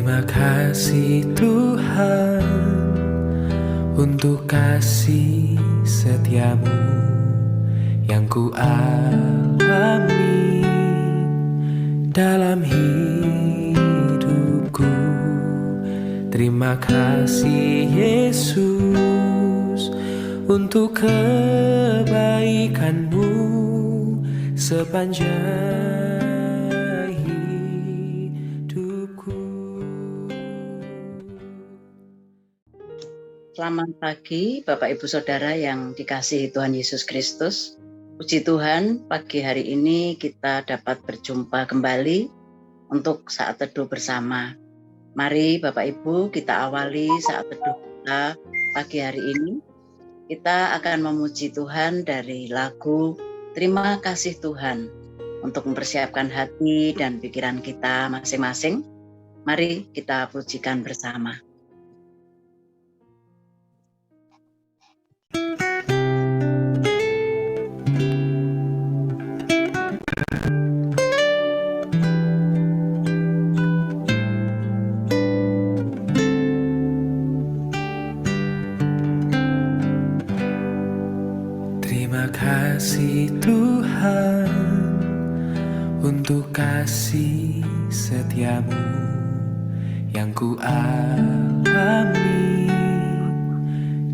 Terima kasih Tuhan untuk kasih setiamu yang ku alami dalam hidupku. Terima kasih Yesus untuk kebaikanmu sepanjang hidupku. Selamat pagi Bapak Ibu Saudara yang dikasihi Tuhan Yesus Kristus. Puji Tuhan, pagi hari ini kita dapat berjumpa kembali untuk saat teduh bersama. Mari Bapak Ibu kita awali saat teduh kita pagi hari ini. Kita akan memuji Tuhan dari lagu Terima Kasih Tuhan untuk mempersiapkan hati dan pikiran kita masing-masing. Mari kita pujikan bersama. Terima kasih Tuhan untuk kasih setiamu yang ku alami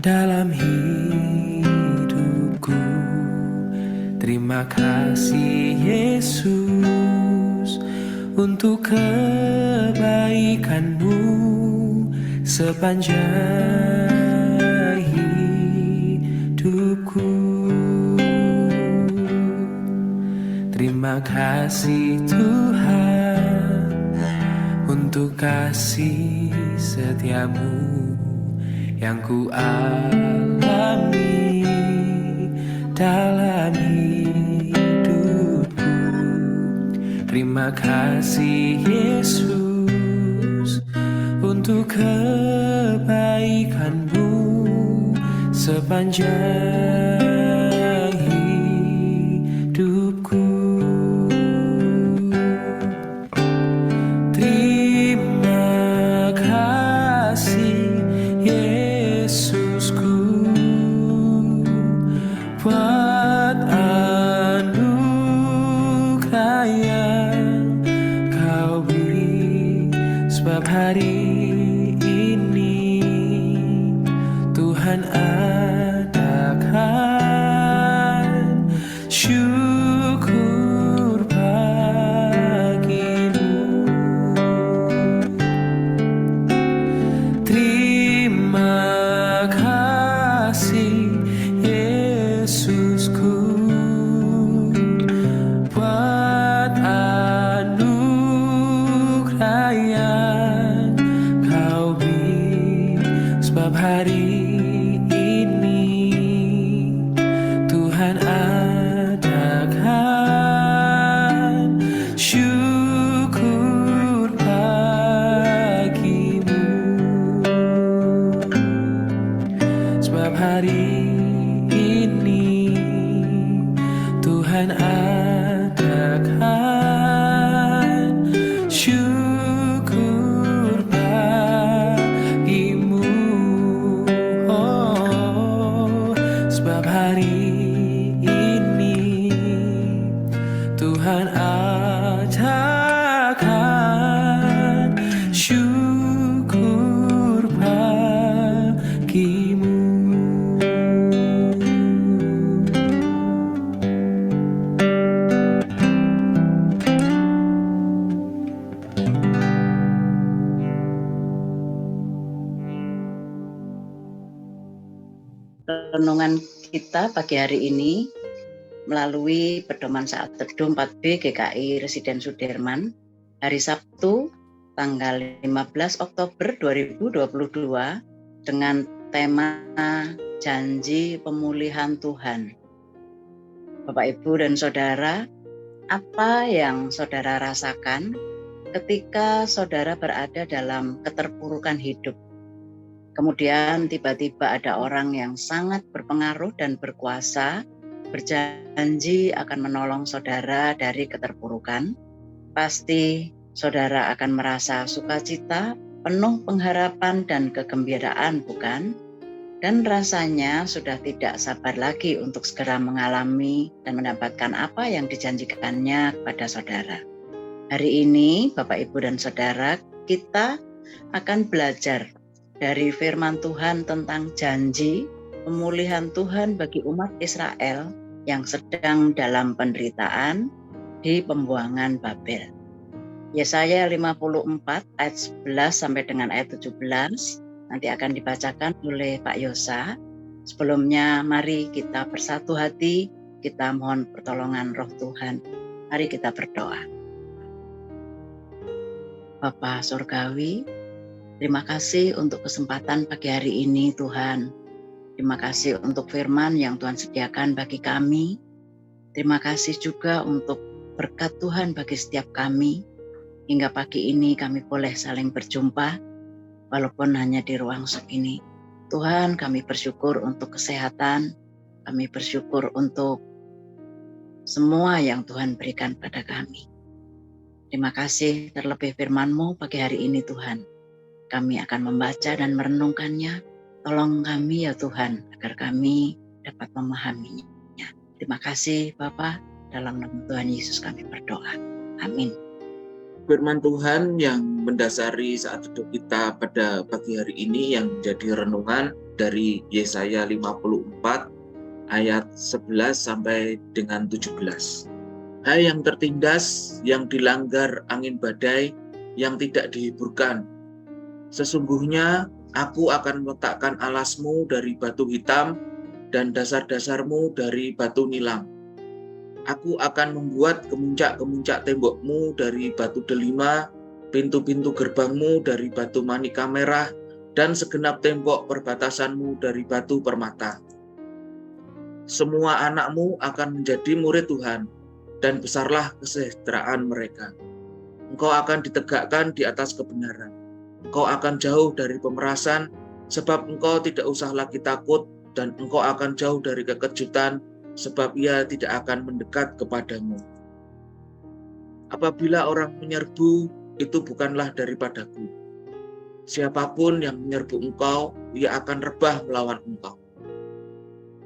dalam hidupku. Terima kasih Yesus untuk kebaikanmu sepanjang hidupku. Terima kasih Tuhan untuk kasih setiamu yang ku alami dalam hidupku. Terima kasih Yesus untuk kebaikanmu sepanjang hidupku. Terima kasih Yesusku buat anugerah yang kau beri, sebab hari ini Tuhan adakan syukur bagimu. Terima kasih Yesusku buat anugerah yang kau beri, sebab hari ini Tuhan adakan syukur bagimu, sebab hari ini Tuhan adakan syukur bagimu. Oh, sebab hari ini Tuhan adakan syukur bagimu. Renungan kita pagi hari ini melalui pedoman saat teduh 4B GKI Residen Sudirman hari Sabtu tanggal 15 Oktober 2022 dengan tema Janji Pemulihan Tuhan. Bapak, Ibu, dan Saudara, apa yang saudara rasakan ketika saudara berada dalam keterpurukan hidup? Kemudian tiba-tiba ada orang yang sangat berpengaruh dan berkuasa berjanji akan menolong saudara dari keterpurukan. Pasti saudara akan merasa sukacita, penuh pengharapan dan kegembiraan, bukan? Dan rasanya sudah tidak sabar lagi untuk segera mengalami dan mendapatkan apa yang dijanjikannya kepada saudara. Hari ini, Bapak, Ibu, dan Saudara, kita akan belajar dari firman Tuhan tentang janji pemulihan Tuhan bagi umat Israel yang sedang dalam penderitaan di pembuangan Babel. Yesaya 54 ayat 11 sampai dengan ayat 17 nanti akan dibacakan oleh Pak Yosa. Sebelumnya mari kita bersatu hati, kita mohon pertolongan Roh Tuhan. Mari kita berdoa. Bapa Surgawi, terima kasih untuk kesempatan pagi hari ini Tuhan. Terima kasih untuk firman yang Tuhan sediakan bagi kami. Terima kasih juga untuk berkat Tuhan bagi setiap kami. Hingga pagi ini kami boleh saling berjumpa, walaupun hanya di ruang Zoom ini. Tuhan, kami bersyukur untuk kesehatan, kami bersyukur untuk semua yang Tuhan berikan pada kami. Terima kasih terlebih firman-Mu pagi hari ini Tuhan. Kami akan membaca dan merenungkannya. Tolong kami ya Tuhan, agar kami dapat memahaminya. Terima kasih Bapa, dalam nama Tuhan Yesus kami berdoa. Amin. Firman Tuhan yang mendasari saat teduh kita pada pagi hari ini yang menjadi renungan dari Yesaya 54 ayat 11 sampai dengan 17. Hai yang tertindas, yang dilanggar angin badai, yang tidak dihiburkan. Sesungguhnya aku akan meletakkan alasmu dari batu hitam dan dasar-dasarmu dari batu nilam. Aku akan membuat kemuncak-kemuncak tembokmu dari batu delima, pintu-pintu gerbangmu dari batu manika merah, dan segenap tembok perbatasanmu dari batu permata. Semua anakmu akan menjadi murid Tuhan, dan besarlah kesejahteraan mereka. Engkau akan ditegakkan di atas kebenaran. Engkau akan jauh dari pemerasan, sebab engkau tidak usah lagi takut, dan engkau akan jauh dari kekejutan, sebab ia tidak akan mendekat kepadamu. Apabila orang menyerbu, itu bukanlah daripadaku. Siapapun yang menyerbu engkau, ia akan rebah melawan engkau.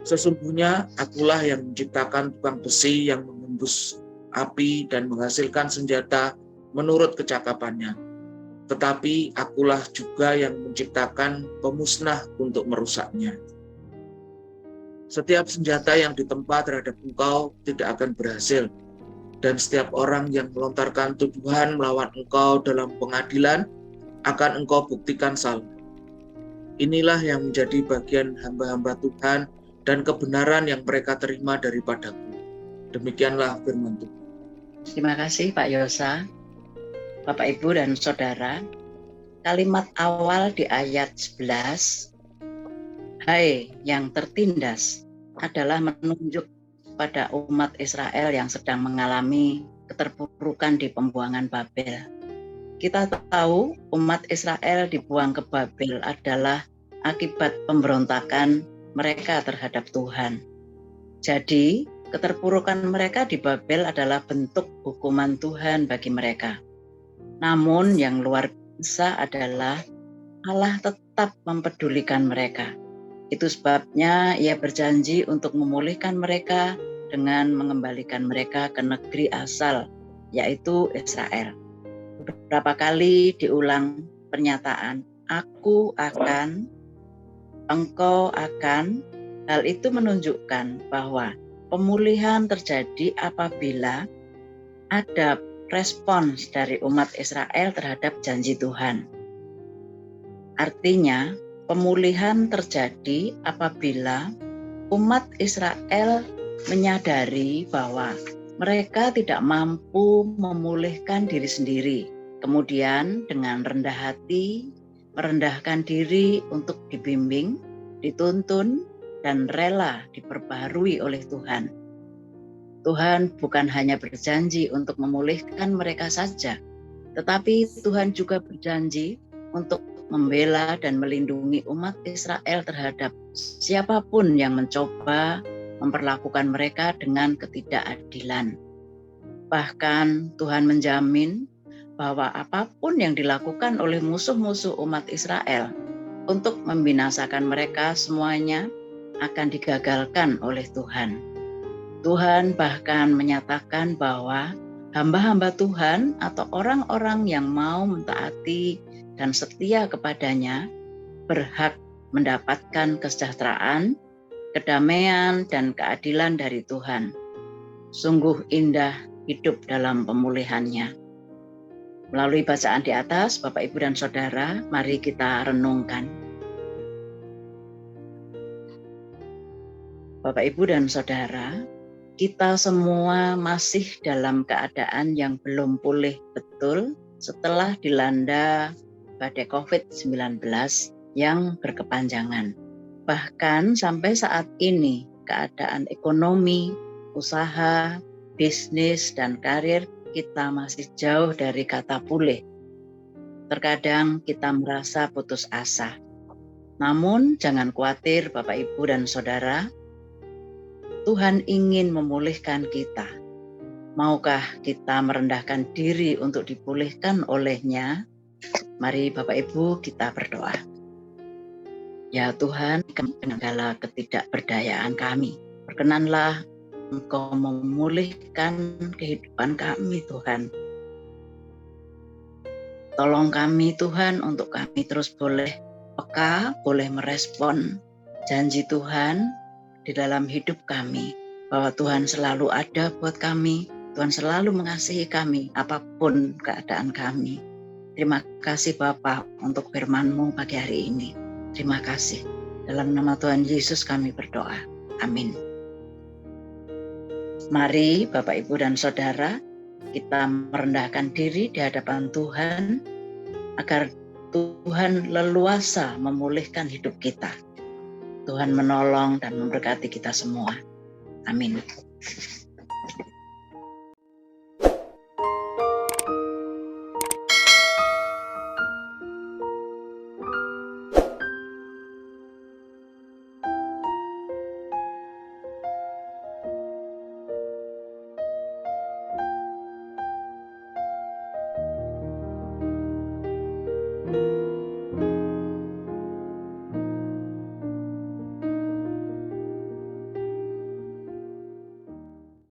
Sesungguhnya akulah yang menciptakan tukang besi yang mengembus api dan menghasilkan senjata menurut kecakapannya. Tetapi akulah juga yang menciptakan pemusnah untuk merusaknya. Setiap senjata yang ditempa terhadap engkau tidak akan berhasil, dan setiap orang yang melontarkan tuduhan melawan engkau dalam pengadilan akan engkau buktikan salah. Inilah yang menjadi bagian hamba-hamba Tuhan dan kebenaran yang mereka terima daripadaku. Demikianlah firman Tuhan. Terima kasih Pak Yosa, Bapak, Ibu, dan Saudara. Kalimat awal di ayat 11, hai yang tertindas, adalah menunjuk pada umat Israel yang sedang mengalami keterpurukan di pembuangan Babel. Kita tahu umat Israel dibuang ke Babel adalah akibat pemberontakan mereka terhadap Tuhan. Jadi, keterpurukan mereka di Babel adalah bentuk hukuman Tuhan bagi mereka. Namun yang luar biasa adalah Allah tetap mempedulikan mereka. Itu sebabnya Ia berjanji untuk memulihkan mereka dengan mengembalikan mereka ke negeri asal, yaitu Israel. Beberapa kali diulang pernyataan, aku akan, engkau akan. Hal itu menunjukkan bahwa pemulihan terjadi apabila ada respons dari umat Israel terhadap janji Tuhan. Artinya, pemulihan terjadi apabila umat Israel menyadari bahwa mereka tidak mampu memulihkan diri sendiri. Kemudian dengan rendah hati, merendahkan diri untuk dibimbing, dituntun, dan rela diperbaharui oleh Tuhan. Tuhan bukan hanya berjanji untuk memulihkan mereka saja, tetapi Tuhan juga berjanji untuk membela dan melindungi umat Israel terhadap siapapun yang mencoba memperlakukan mereka dengan ketidakadilan. Bahkan Tuhan menjamin bahwa apapun yang dilakukan oleh musuh-musuh umat Israel untuk membinasakan mereka semuanya akan digagalkan oleh Tuhan. Tuhan bahkan menyatakan bahwa hamba-hamba Tuhan atau orang-orang yang mau mentaati dan setia kepadanya berhak mendapatkan kesejahteraan, kedamaian, dan keadilan dari Tuhan. Sungguh indah hidup dalam pemulihannya. Melalui bacaan di atas, Bapak, Ibu, dan Saudara, mari kita renungkan. Bapak, Ibu, dan Saudara, kita semua masih dalam keadaan yang belum pulih betul setelah dilanda badai COVID-19 yang berkepanjangan. Bahkan sampai saat ini, keadaan ekonomi, usaha, bisnis, dan karir kita masih jauh dari kata pulih. Terkadang kita merasa putus asa. Namun jangan khawatir Bapak, Ibu, dan Saudara, Tuhan ingin memulihkan kita. Maukah kita merendahkan diri untuk dipulihkan oleh-Nya? Mari Bapak, Ibu, kita berdoa. Ya Tuhan, dengan segala ketidakberdayaan kami, berkenanlah Engkau memulihkan kehidupan kami, Tuhan. Tolong kami, Tuhan, untuk kami terus boleh peka, boleh merespon janji Tuhan di dalam hidup kami, bahwa Tuhan selalu ada buat kami, Tuhan selalu mengasihi kami, apapun keadaan kami. Terima kasih Bapa untuk firman-Mu pagi hari ini. Terima kasih. Dalam nama Tuhan Yesus kami berdoa. Amin. Mari Bapak, Ibu, dan Saudara, kita merendahkan diri di hadapan Tuhan agar Tuhan leluasa memulihkan hidup kita. Tuhan menolong dan memberkati kita semua. Amin.